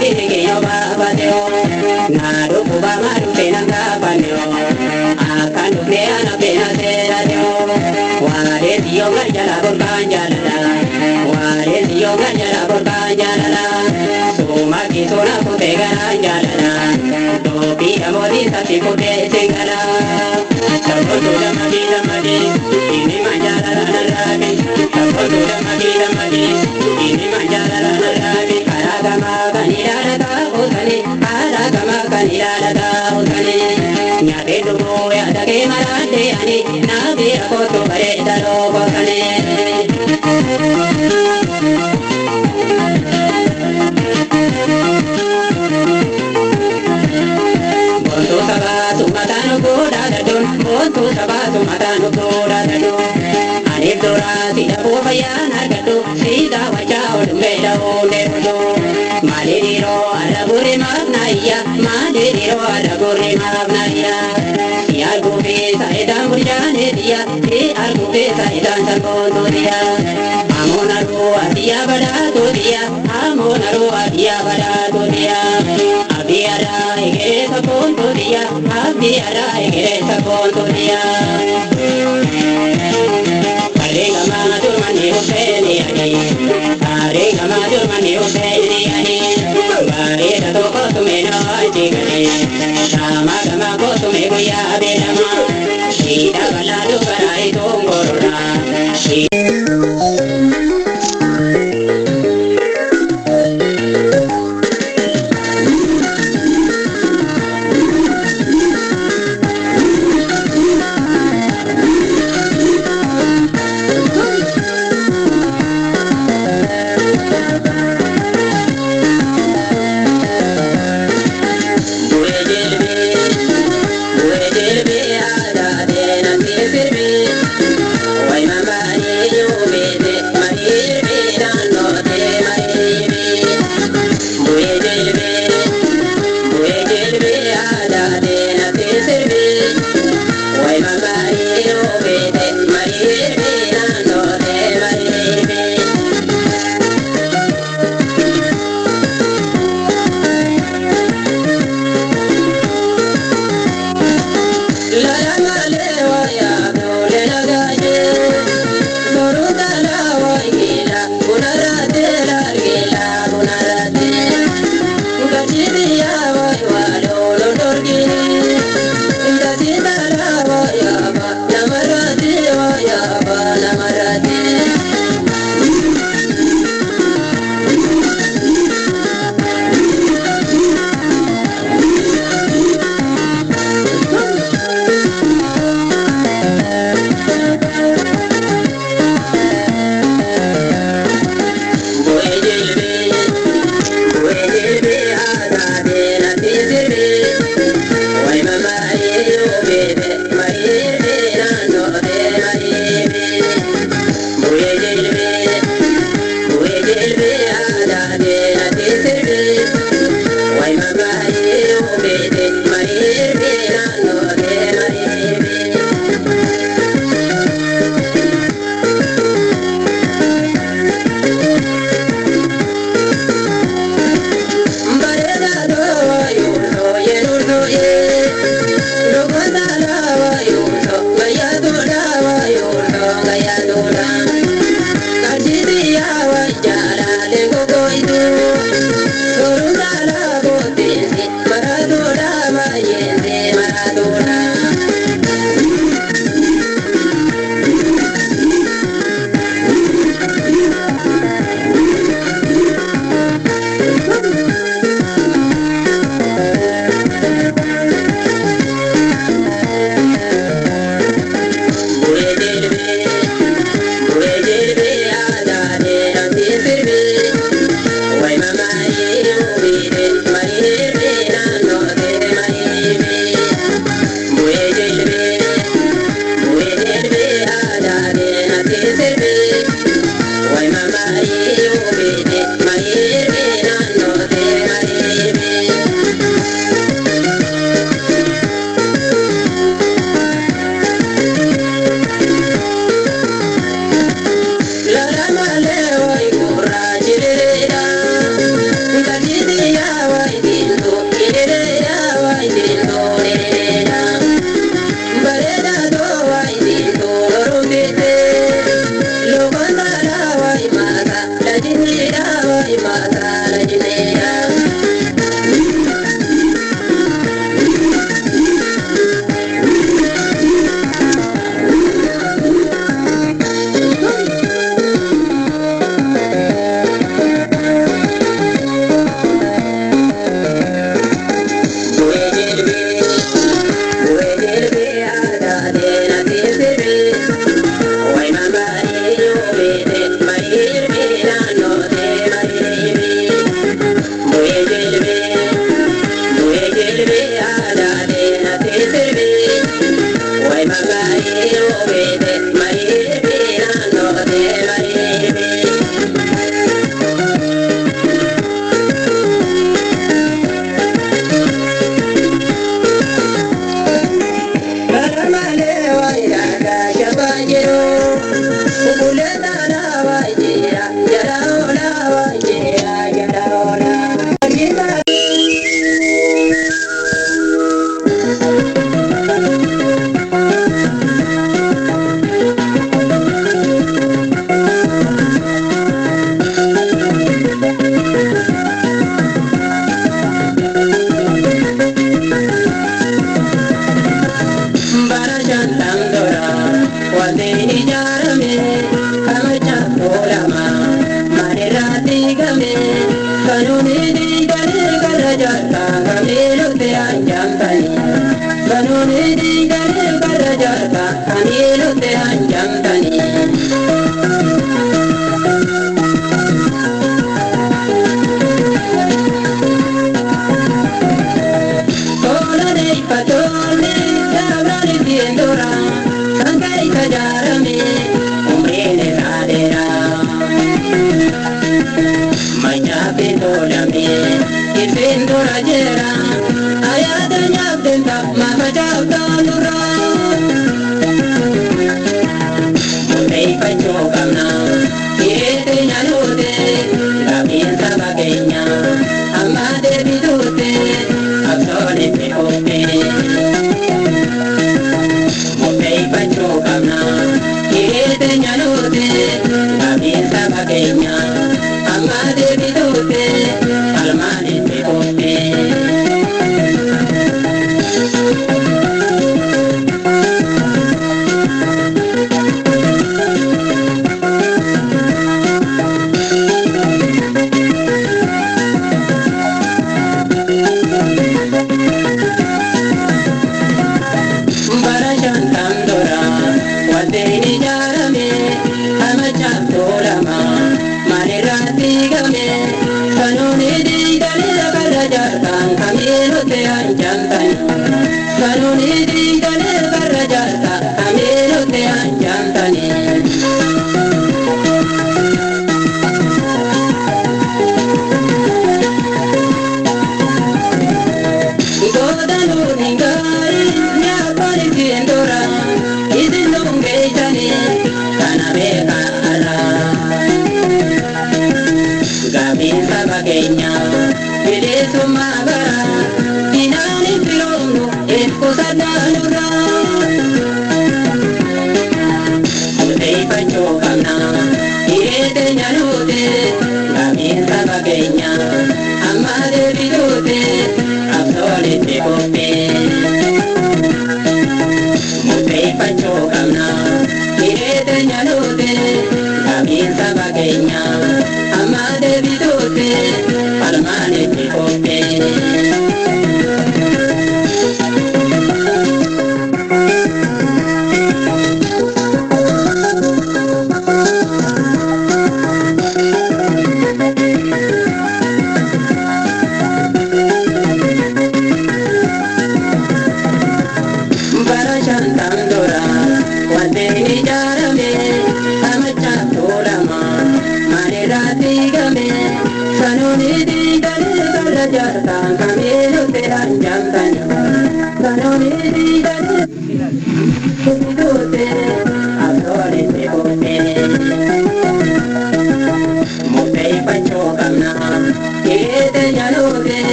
kini kino baba deo. Nadu kuba maru pena kapa deo. Akan dukne anak pena tera deo. Wale dio ngajala berkanjala. Wale dio ngajala berkanjala. Suma kisona kutega anjala. Dopi amori sati kute singala. Sabot sudah magi, ini manjala lagi. Sabot sudah magi, ini manjala lagi. Karagama kanira tahu tani, karagama kanira tahu tani. Nyate dulu ya dake marande ani, nabi aku tu bare dalo kane. Bontu sabatu matanu kuda dadun, bontu sabatu matanu kuda dadun. Anip dora tidak buayan hargatu, sida wajah umbeda underu. Maliriro ada guri magnaya, maliriro ada guri magnaya. Siar gupe saedam burjane dia, siar gupe saedam sarbondo dia. Amonaru adia badatu dia, amonaru adia badatu dia. Abiara egere saponto dia, abiara egere saponto dia. Arega majur mani useni ani, arega majur mani useni ani. Bare dato kotume no chigane, sama gama kotume goya bedama. Shida baladu karai tongorona. Why mama ni you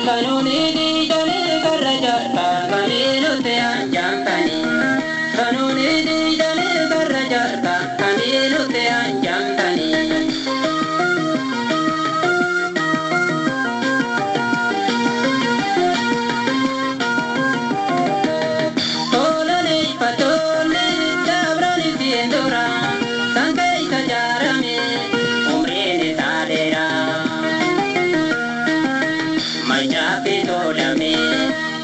kanuni di jani karajata kamino te anjantani kanuni di jani karajata kamino te anjantani tolani patoli dabrani tiendora sankai sajarame umrene tadera Majapi dolame,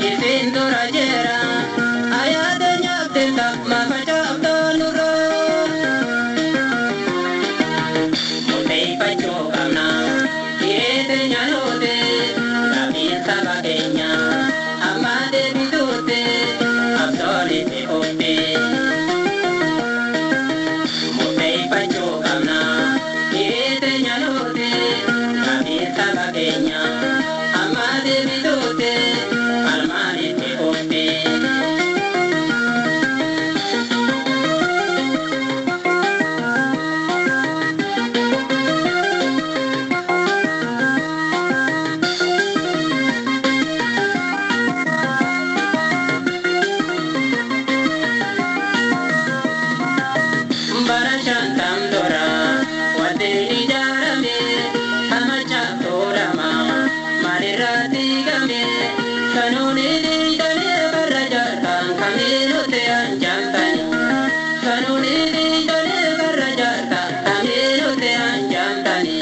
isindura jera, ayadanya tetap mafajab doluro. Mutei pachokamna, irete nyanote, gabi sabakenya, amade bidute, absoli te ote. Mutei pachokamna, irete nyanote, gabi sabakenya. Amade bidote, almani te ote. Barashantam dora, wadeni jarame, hamacha torama. Marirati game, kanuni di jani karajata kamino te anjantani. Kanuni di jani karajata kamino te anjantani.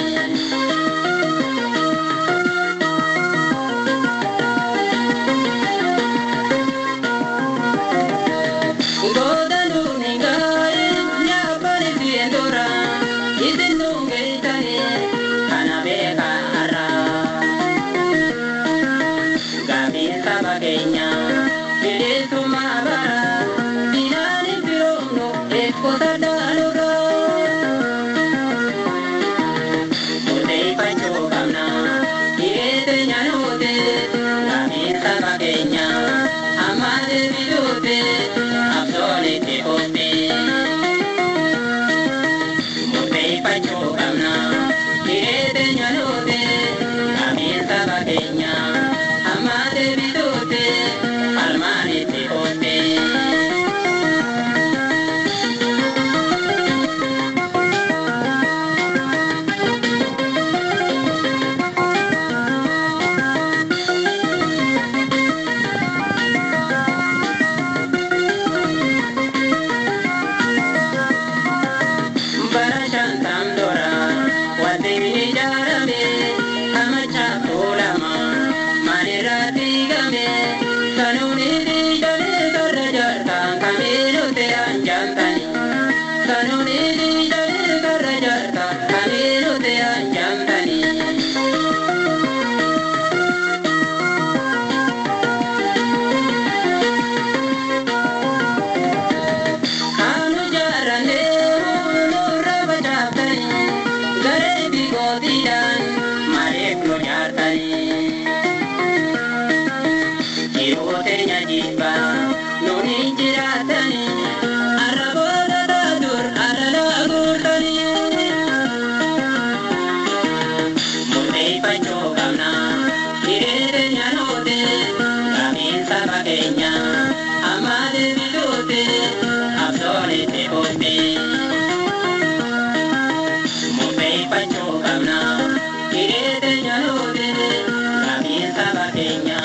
Godanu ningai nyapani tiendora, idinungai tani kanabeka hara. Sabagenya, Piletu Mabara, Dinani Pirono, Ekota Daluro. Mutei Pachokamna, Irete Nyanote, Gabi Sabagenya, Amade Bidote, Absole Te Ote. Mutei Pachokamna, Irete Nyanote, Gabi Sabagenya, Amade bidote, almani te ote. Barashantam dora, wadini jarame, hamacha tolama. Marirati game, kanuni di jani karajata kamino te anjantani. Kanuni di jani karajata kamino te anjantani. Kanu jarane murra bajatani, gare bigodidan marek no jartani. Irotenya jiba, noni jiratani, araboda dadur, arala gurtani. Mutei pachokamna, irete nyanote, gabi sabagenya, amade bidote, absole te ote. Mutei pachokamna, irete nyanote, gabi sabagenya.